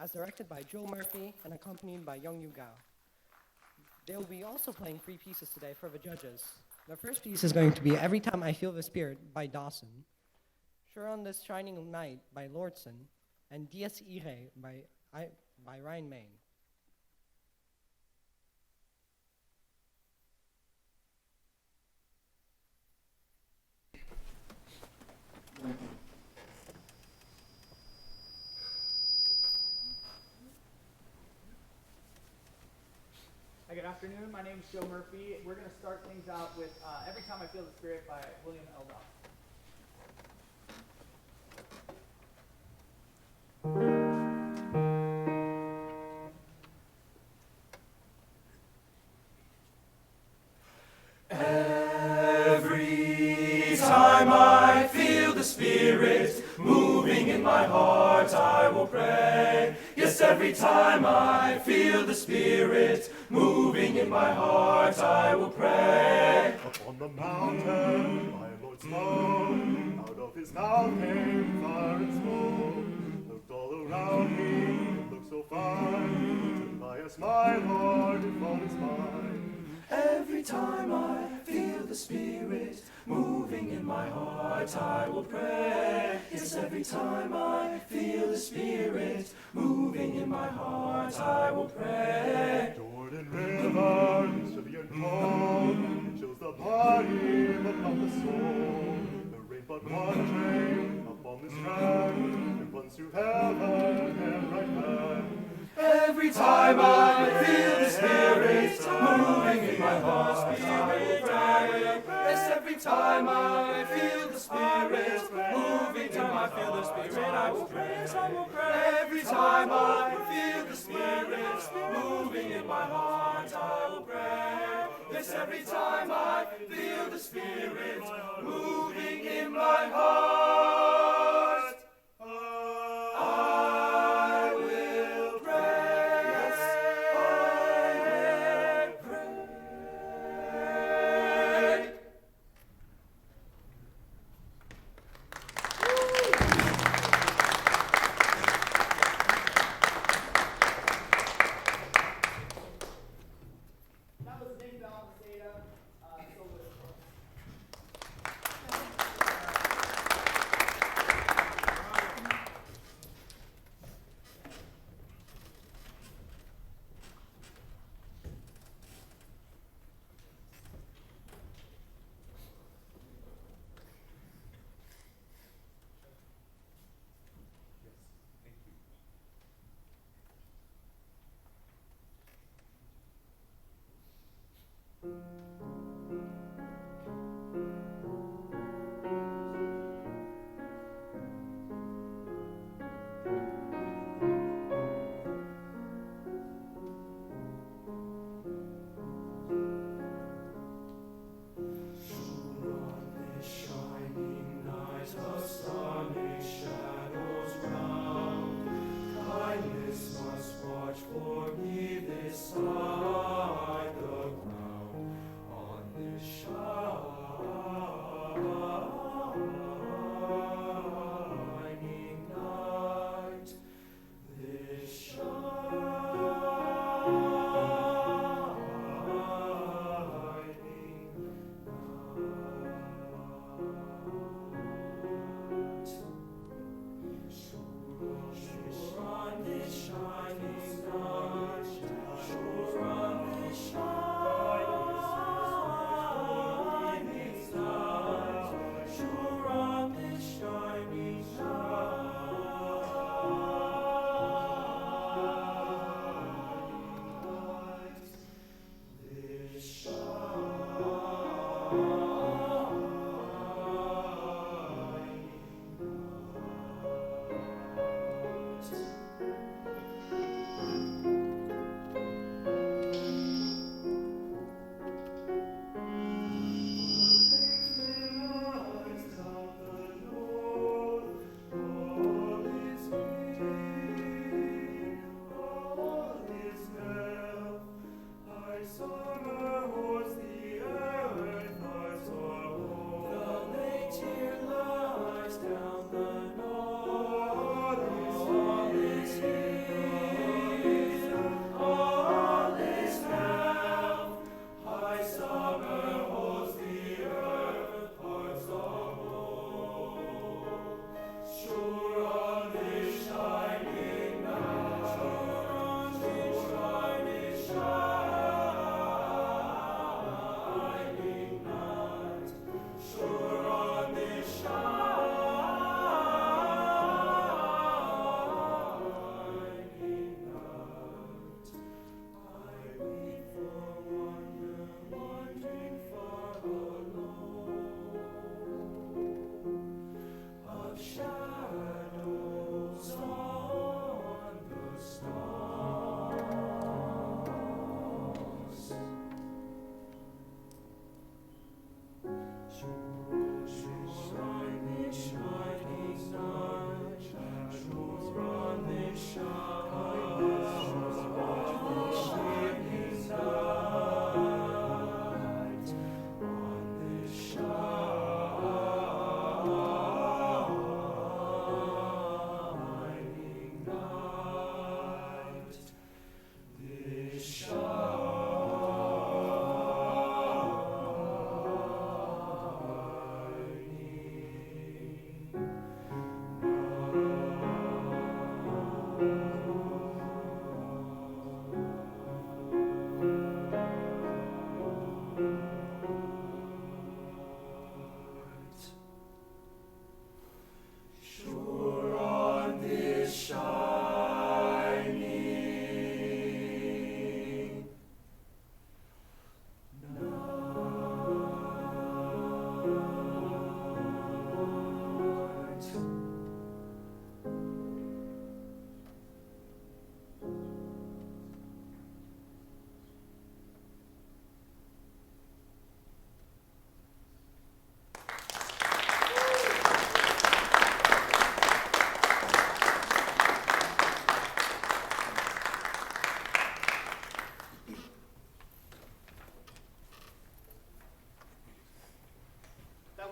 as directed by Joe Murphy and accompanied by Young Yu Gao. They will be also playing 3 pieces today for the judges. The first piece is going to be Every Time I Feel the Spirit by Dawson, Sure on This Shining Night by Lordson, and Dies Irae by Ryan Main. Hi, good afternoon. My name is Joe Murphy. We're going to start things out with Every Time I Feel the Spirit by William Eldof. Every time I feel the Spirit moving in my heart, I will pray. Yes, every time I feel the Spirit moving in my heart, I will pray. Upon the mountain, my Lord spoke. Out of his mouth came fire and smoke. Looked all around me, looked so fine. Tobias, my Lord, if all is mine. Every time I feel the Spirit moving in my heart, I will pray. Yes, every time I feel the Spirit moving in my heart, I will pray. Jordan River, Scythian cold, it chills the body but not the soul. There ain't but one train upon this track, it runs through heaven and right back. Every time I feel the Spirit moving in my heart, I will pray. Yes, every time I feel the Spirit moving in my feel the Spirit, I will pray. Yes, I will pray. Every time I feel the Spirit moving in my heart, I will pray. Yes, every time I feel the Spirit moving in my heart, I will pray. Yes, I will pray. That was Nick Balmaceda, solo.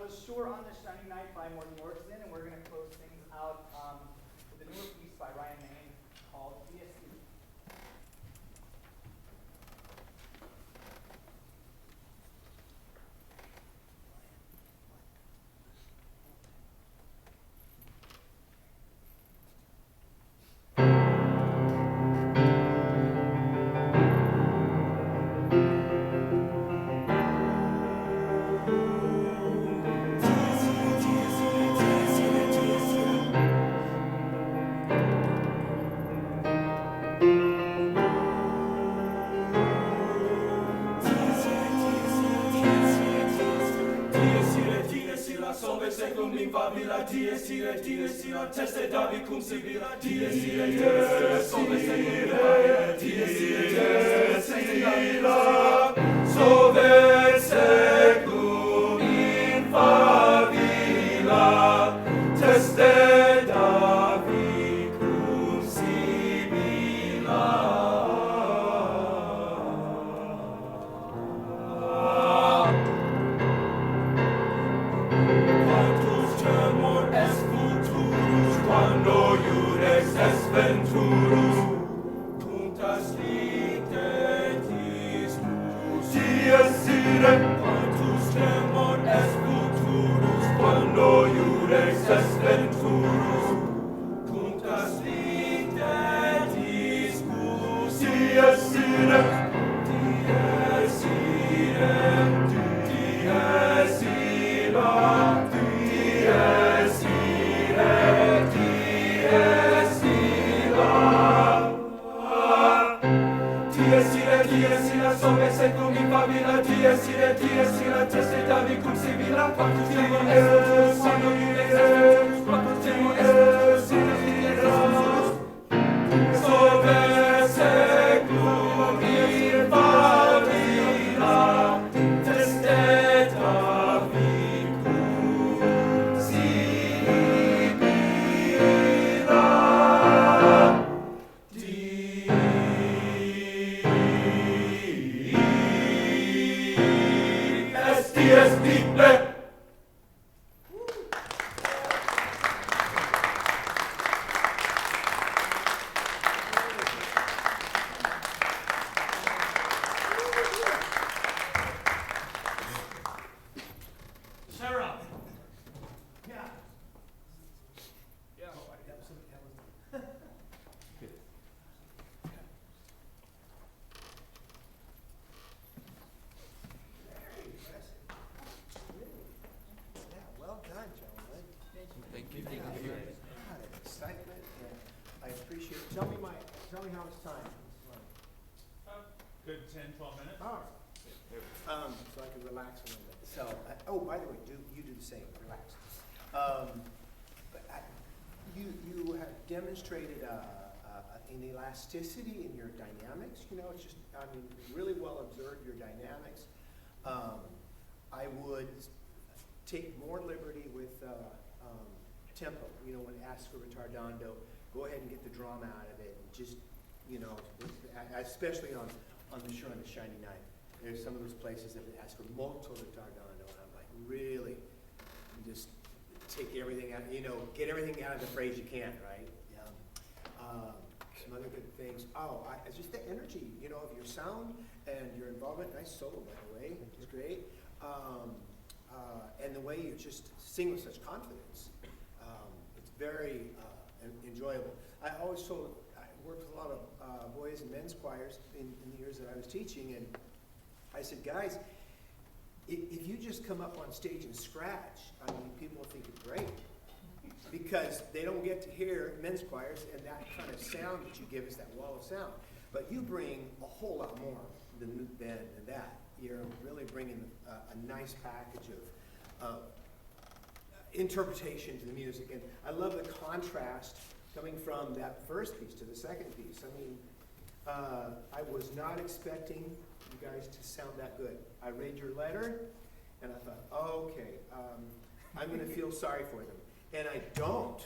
was Sure on This Shiny Night by Morton Yorkson, and we're going to close things out with a newer piece by Ryan Main called DSC. Teste Davi cum Sibila, die Sire, Sove Secula, die Sire, Sibila, Sove Secum in favilla, Teste Davi cum Sibila. Quantus temor est futurus, quando iurex est venturus, punctas litetis dies ire. Quantus temor est futurus, quando iurex est venturus, punctas litetis dies ire. Dies ire, dies ira, dies ire, dies ira. Dies ira, sove secum in favilla, dies ira, teste Davi cum Sibila, quantus temor est futurus, quando iurex est venturus, quantus temor est futurus, sove secum in favilla, teste Davi cum Sibila. Dies Dible. Serra. Yeah. Yeah. Yeah, well done, gentlemen. Thank you. God, excitement, and I appreciate it. Tell me how it's timed. Good 10, 12 minutes. All right. So I can relax a little bit. So, oh, by the way, you do the same, relax. But you have demonstrated an elasticity in your dynamics, you know, it's just, I mean, really well observed your dynamics. I would take more liberty with tempo, you know, when asked for retardando, go ahead and get the drama out of it, and just, you know, especially on the Sure on the Shiny Night. There's some of those places that ask for molto retardando, and I'm like, really, just take everything out, you know, get everything out of the phrase you can, right? Some other good things. Oh, it's just the energy, you know, of your sound and your involvement. Nice solo, by the way, it's great. And the way you just sing with such confidence. It's very enjoyable. I worked with a lot of boys and men's choirs in the years that I was teaching, and I said, guys, if you just come up on stage and scratch, I mean, people will think you're great. Because they don't get to hear men's choirs and that kind of sound that you give us, that wall of sound. But you bring a whole lot more than that. You're really bringing a nice package of interpretation to the music. And I love the contrast coming from that first piece to the second piece. I mean, I was not expecting you guys to sound that good. I read your letter, and I thought, oh, okay, I'm going to feel sorry for them. And I don't.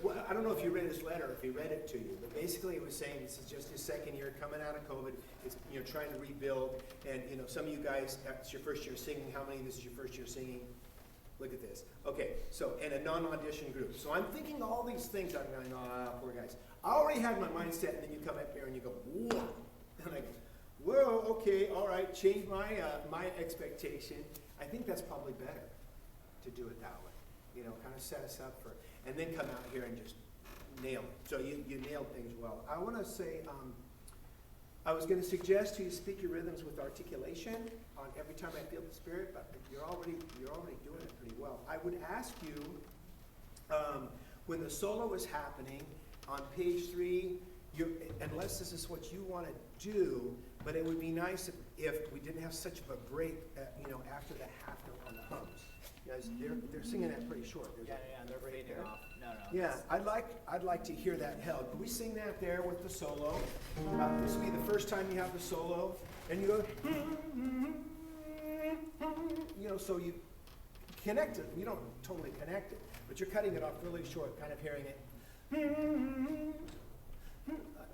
Well, I don't know if you read his letter, if he read it to you, but basically it was saying this is just his second year coming out of COVID. It's, you know, trying to rebuild, and you know, some of you guys, it's your first year singing. How many of this is your first year singing? Look at this. Okay, so, and a non-audition group. So I'm thinking all these things. I'm going, oh, poor guys. I already had my mindset, and then you come up here and you go, whoa. And I go, whoa, okay, all right, change my, my expectation. I think that's probably better to do it that way. You know, kind of set us up for, and then come out here and just nail it. So you nailed things well. I want to say, I was going to suggest to you speak your rhythms with articulation on every time I feel the Spirit, but you're already doing it pretty well. I would ask you, when the solo is happening on page 3, unless this is what you want to do, but it would be nice if we didn't have such of a break, you know, after the half note on the hums. Guys, they're singing that pretty short. There's they're fading there. off. No. Yeah, I'd like to hear that held. Could we sing that there with the solo? This will be the first time you have the solo, and you go, you know, so you connect it. You don't totally connect it, but you're cutting it off really short, kind of hearing it.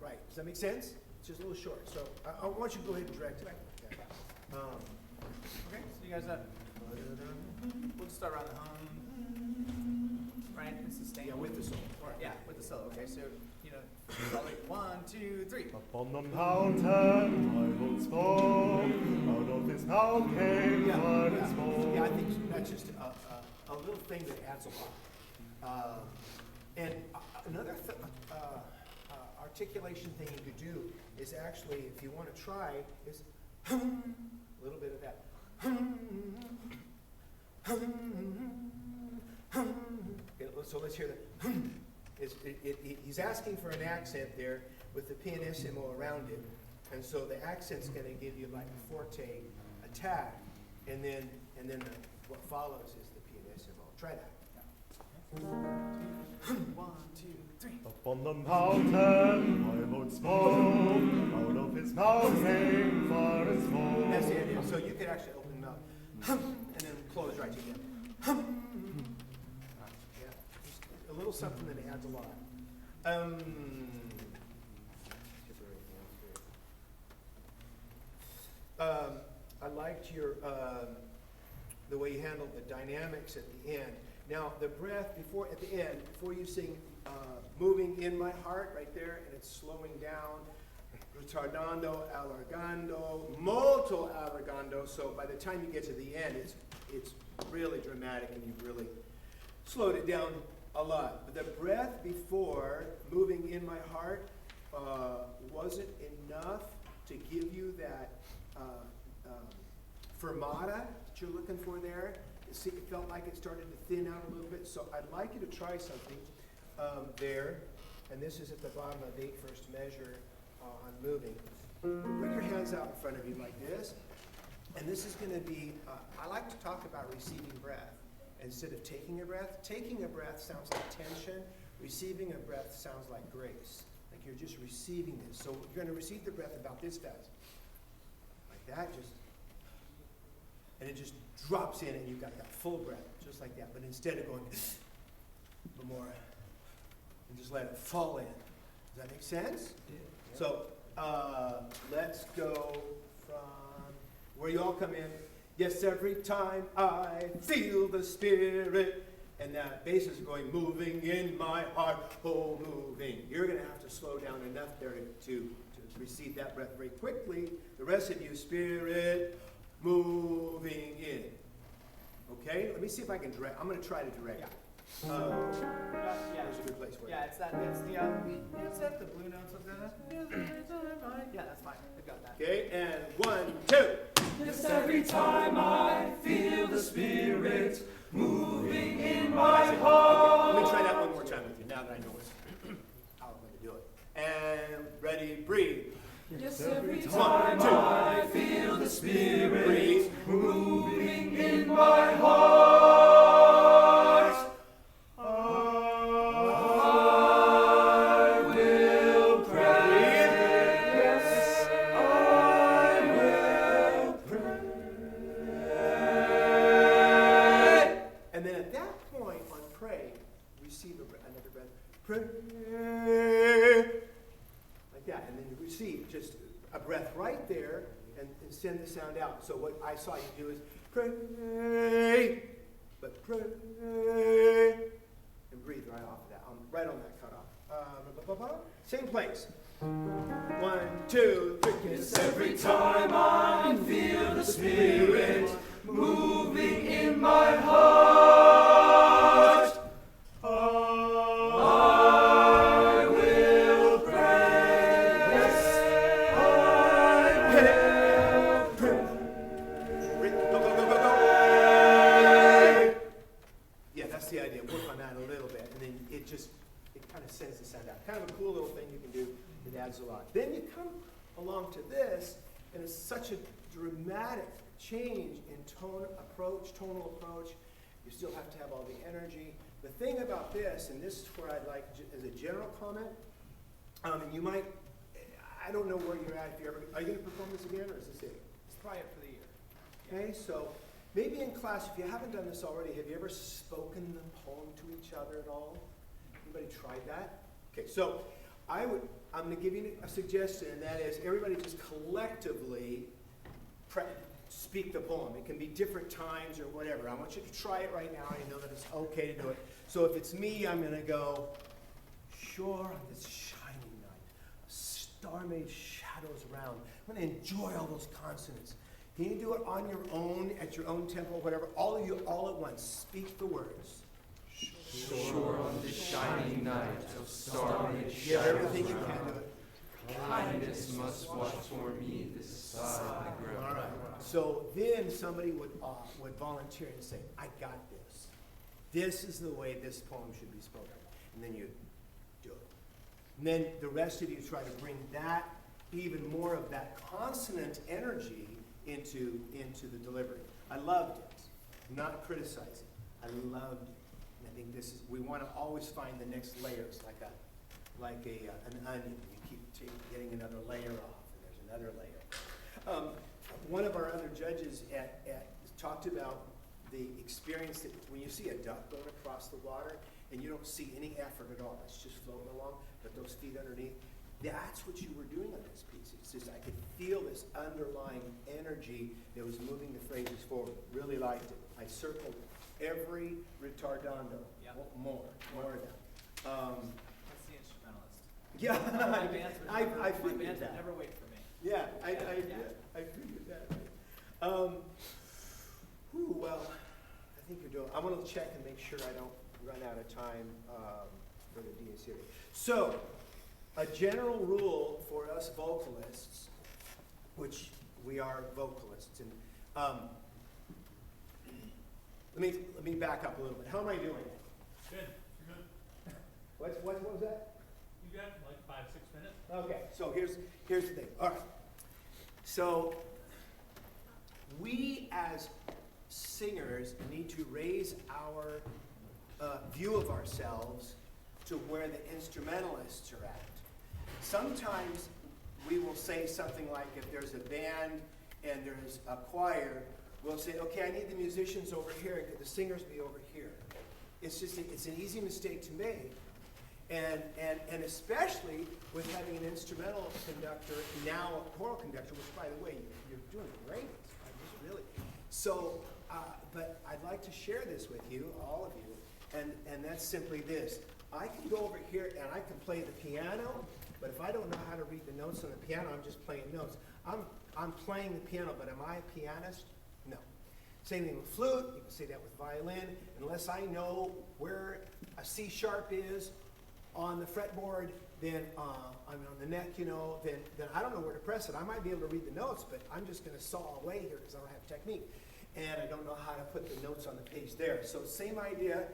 Right, does that make sense? It's just a little short, so I want you to go ahead and direct it. Okay, so you guys, we'll just start around the hum, right, and sustain. Yeah, with the solo. Yeah, with the solo. Okay, so, you know, probably 1, 2, 3. Upon the mountain my Lord spoke, out of his mouth came fire and smoke. Yeah, I think that's just a little thing that adds a lot. And another articulation thing you could do is actually, if you want to try, is a little bit of that. Okay, so let's hear that. He's asking for an accent there with the pianissimo around it, and so the accent's going to give you like a forte attack, and then what follows is the pianissimo. Try that. 1, 2, 3. Upon the mountain my Lord spoke, out of his mouth came fire and smoke. That's the idea. So you could actually open the mouth and then close right together. Yeah, just a little something that adds a lot. I liked your the way you handled the dynamics at the end. Now the breath at the end, before you sing, moving in my heart right there, and it's slowing down. Retardando, allargando, molto allargando. So by the time you get to the end, it's really dramatic, and you've really slowed it down a lot. But the breath before moving in my heart wasn't enough to give you that fermata that you're looking for there. See, it felt like it started to thin out a little bit. So I'd like you to try something there. And this is at the bottom of the 8th measure on moving. Put your hands out in front of you like this. And this is going to be, I like to talk about receiving breath instead of taking a breath. Taking a breath sounds like tension. Receiving a breath sounds like grace. Like you're just receiving this. So you're going to receive the breath about this fast. Like that, and it just drops in and you've got that full breath, just like that. But instead of going a little more, and just let it fall in. Does that make sense? Yeah. So let's go from where you all come in. Yes, every time I feel the Spirit, and that bass is going, moving in my heart, oh, moving. You're going to have to slow down enough there to receive that breath very quickly. The rest of you, Spirit, moving in. Okay, let me see if I can direct. I'm going to try to direct. Yeah. There's a good place for it. Yeah, it's the blue notes of the. Yeah, that's fine. We've got that. Okay, and 1, 2. Yes, every time I feel the Spirit moving in my heart. Let me try that one more time with you now that I know how I'm going to do it. And ready, breathe. Yes, every time I feel the Spirit moving in my heart, I will pray. Yes, I will pray. And then at that point on pray, receive another breath. Pray. Like that. And then you receive just a breath right there and send the sound out. So what I saw you do is pray. but pray, and breathe right off of that, right on that cutoff. Same place. 1, 2, 3. Yes, every time I feel the Spirit moving in my heart, I will praise. Yeah, that's the idea. Work on that a little bit, and then it kind of sends the sound out. Kind of a cool little thing you can do. It adds a lot. Then you come along to this, and it's such a dramatic change in tonal approach. You still have to have all the energy. The thing about this, and this is where I'd like, as a general comment, and you might, I don't know where you're at. If you ever, are you going to perform this again, or is this it? Let's try it for the year. Okay, so maybe in class, if you haven't done this already, have you ever spoken the poem to each other at all? Anybody tried that? Okay, so I'm going to give you a suggestion, and that is everybody just collectively speak the poem. It can be different times or whatever. I want you to try it right now. I know that it's okay to do it. So if it's me, I'm going to go, sure, on this shining night, a star made shadows round. I'm going to enjoy all those consonants. Can you do it on your own, at your own tempo, whatever? All of you, all at once, speak the words. Sure on this shining night, a star made Give shadows everything you can round. do it. Kindness must watch for me this side of the ground. All right. So then somebody would volunteer and say, I got this. This is the way this poem should be spoken. And then you do it. And then the rest of you try to bring that, even more of that consonant energy into the delivery. I loved it. I'm not criticizing. I loved it. And I think this is, we want to always find the next layers, like an onion. You keep getting another layer off, and there's another layer. One of our other judges talked about the experience that when you see a duck going across the water and you don't see any effort at all, it's just floating along, but those feet underneath, that's what you were doing on this piece. It's just, I could feel this underlying energy that was moving the phrases forward. Really liked it. I circled every retardando. Yep. More of them. That's the instrumentalist. Yeah, My bands would I never, my figured bands that. would never wait for me. Yeah, I Yeah. figured that. Well, I think you're doing, I want to check and make sure I don't run out of time for the DA So, a general rule for us vocalists, which we are vocalists, and let me back up a little bit. How am I doing? Good, you're good. What was that? You got like 5-6 minutes? Okay, so here's the thing. All right. So we as singers need to raise our view of ourselves to where the instrumentalists are at. Sometimes we will say something like, if there's a band and there's a choir, we'll say, okay, I need the musicians over here and the singers be over here. It's an easy mistake to make. And especially with having an instrumental conductor, now a choral conductor, which, by the way, you're doing great. Just really. So, but I'd like to share this with you, all of you, and that's simply this. I can go over here and I can play the piano, but if I don't know how to read the notes on the piano, I'm just playing notes. I'm playing the piano, but am I a pianist? No. Same thing with flute. You can say that with violin. Unless I know where a C sharp is on the fretboard, then I'm on the neck, then I don't know where to press it. I might be able to read the notes, but I'm just going to saw away here because I don't have technique. And I don't know how to put the notes on the page there. So same idea.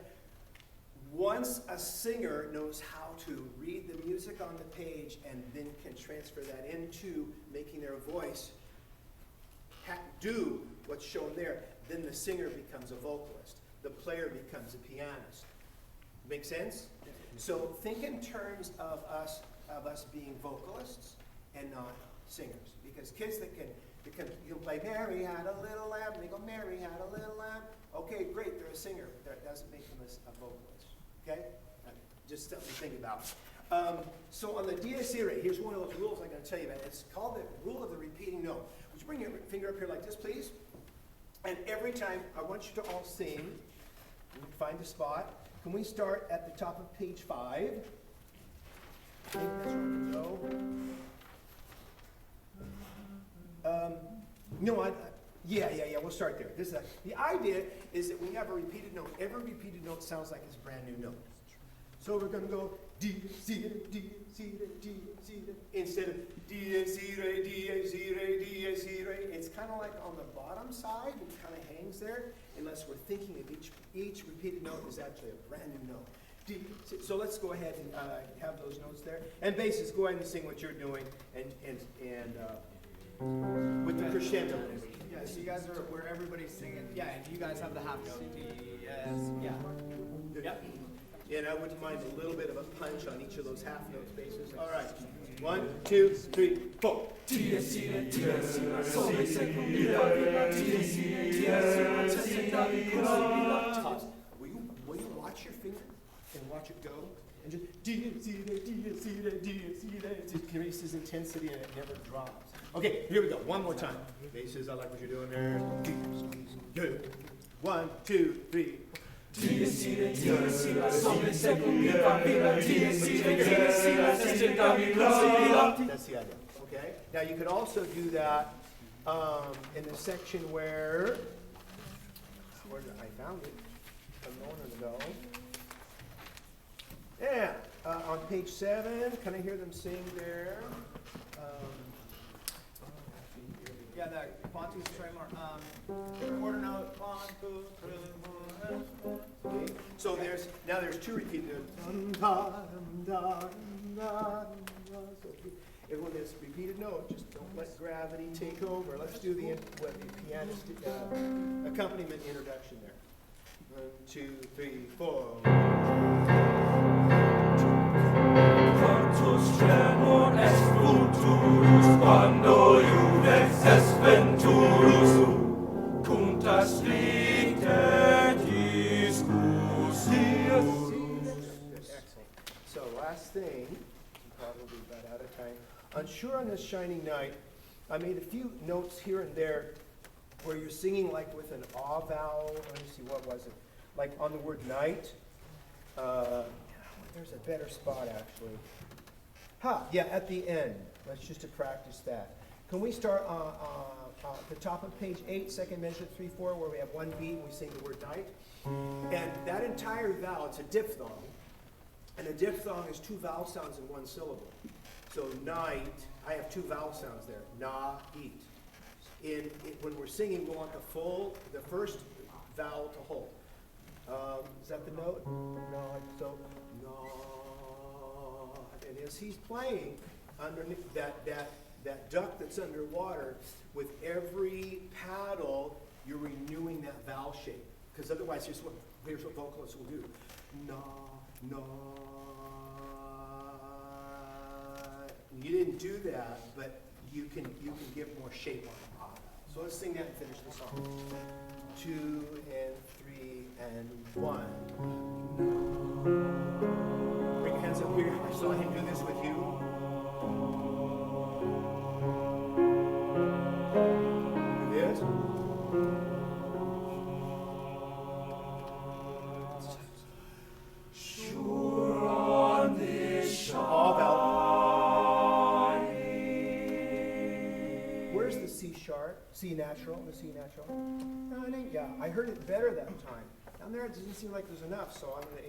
Once a singer knows how to read the music on the page and then can transfer that into making their voice do what's shown there, then the singer becomes a vocalist. The player becomes a pianist. Make sense? So think in terms of us being vocalists and not singers. Because kids that can play Mary had a little lamb, they go, Mary had a little lamb. Okay, great, they're a singer, but that doesn't make them a vocalist. Okay? Just something to think about. So on the Dies Irae, here's one of those rules I'm going to tell you about. It's called the rule of the repeating note. Would you bring your finger up here like this, please? And every time, I want you to all sing Find a spot. Can we start at the top of page 5? I think that's where we go. No, yeah, we'll start there. This is the idea is that when you have a repeated note, every repeated note sounds like it's a brand new note. So we're going to go D, C, D, C, D, C, instead of D, C, Re, D, C, Re, D, C, Re. It's kind of like on the bottom side, it kind of hangs there, unless we're thinking of each repeated note is actually a brand new note. D, C. So let's go ahead and have those notes there. And basses, go ahead and sing what you're doing, and with the crescendo. Yeah, so you guys are where everybody's singing. Yeah, and you guys have the half note. D, S. Yeah. Yep. And I wouldn't mind a little bit of a punch on each of those half notes bases. All right. 1, 2, 3, 4. Will you watch your finger and watch it go? And just it increases intensity and it never drops. Okay, here we go. One more time. Basses, I like what you're doing there. Good. 1, 2, 3. That's the idea. Okay. Now you could also do that in the section where I found it a moment ago. Yeah, on page 7. Can I hear them sing there? Yeah, that Ponti's trademark. Quarter note. 1, 2, 3, 4. Okay. So there's 2 repeated notes. When there's a repeated note, just don't let gravity take over. Let's do the pianist accompaniment introduction there. 1, 2, 3, 4. Cantus tremor est futurus, quando iudex est venturus, cum tas dictet discussius. Excellent. So last thing, I'm probably about out of time. On Sure on This Shining Night, I made a few notes here and there where you're singing like with an ah vowel. Let me see, what was it? Like on the word night. There's a better spot actually. Yeah, at the end. Let's just to practice that. Can we start at the top of page 8, second measure 3, 4, where we have one beat and we sing the word night? And that entire vowel, it's a diphthong. And a diphthong is 2 vowel sounds in one syllable. So night, I have 2 vowel sounds there. Na, eat. When we're singing, we want the first vowel to hold. Is that the note? No, so no. And as he's playing underneath that duck that's underwater, with every paddle, you're renewing that vowel shape. Because otherwise, here's what vocalists will do. Na, na. You didn't do that, but you can give more shape on the ah. So let's sing that and finish the song. 2 and 3 and 1. Bring your hands up here. I saw him do this with you. Do this. Sure on this All vowel. Where's the C sharp? C natural? The C natural? No, it ain't. Yeah, I heard it better that time. Down there, it doesn't seem like there's enough, so I'm gonna.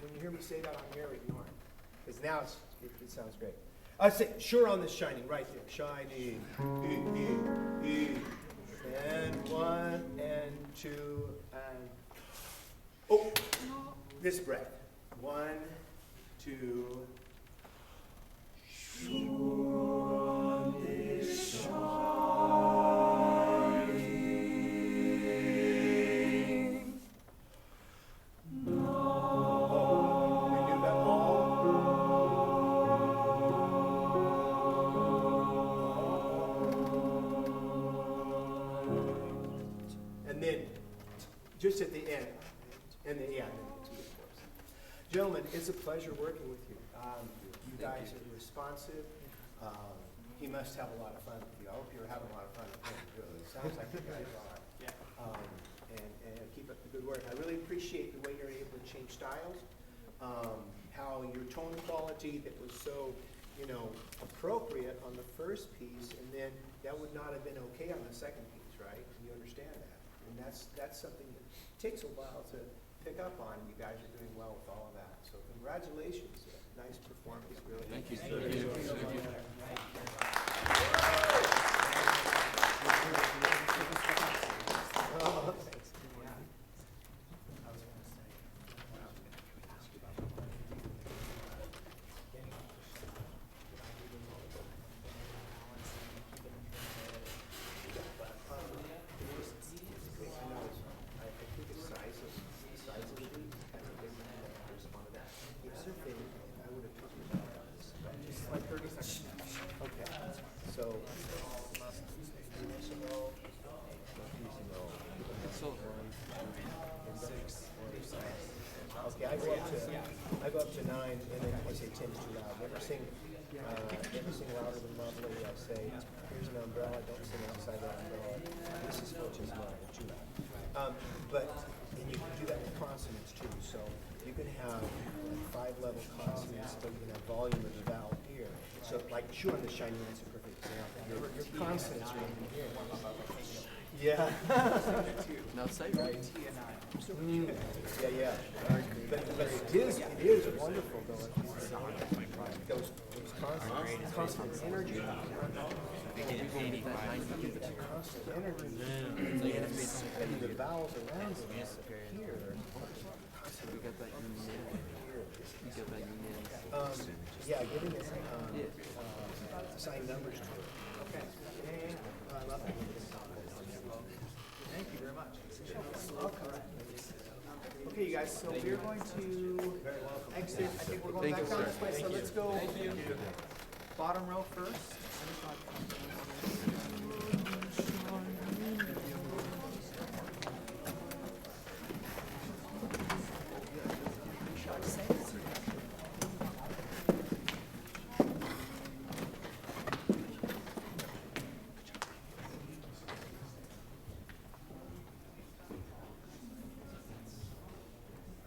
When you hear me say that, I'm gonna ignore it, because now it sounds great. I say, sure on this shining, right there, shining. And 1 and 2 and this breath. 1, 2. Sure on this shining. Just at the end, and then, yeah, and then the T, of course. Gentlemen, it's a pleasure working with you. You guys are responsive. He must have a lot of fun with you. I hope you're having a lot of fun with him, too. It sounds like you guys are. Yeah. and keep up the good work. I really appreciate the way you're able to change styles, how your tone quality that was so, appropriate on the first piece, and then that would not have been okay on the second piece, right? And you understand that. And that's something that takes a while to pick up on. You guys are doing well with all of that. So congratulations. Nice performance, really. Thank you. Oh, thanks. Yeah. I was going to say, I was going to ask you about getting off the shot. I think the size of the league has a big respond to that. It's a thing, and I would have talked about this, but just like 30 seconds. Okay, so. Okay, I go up to 9, and then I say 10's too loud. Never sing louder than lovely. I say, here's an umbrella, don't sing outside that umbrella. This is what is not too loud. And you can do that with consonants too. So you can have 5-level consonants, but you can have volume of the vowel here. So like sure, the shiny one's a perfect example. Your consonants are in here. Yeah. Now say right. Yeah. But it is wonderful though. Those constant energy. Constant energy. And the vowels around them here. We got that union. We got that union. Yeah, getting it. Assigned numbers to it. Okay. I love it. Thank you very much. Okay, you guys, so we're going to exit. I think we're going back down this way, so let's go bottom row first. Shall I say?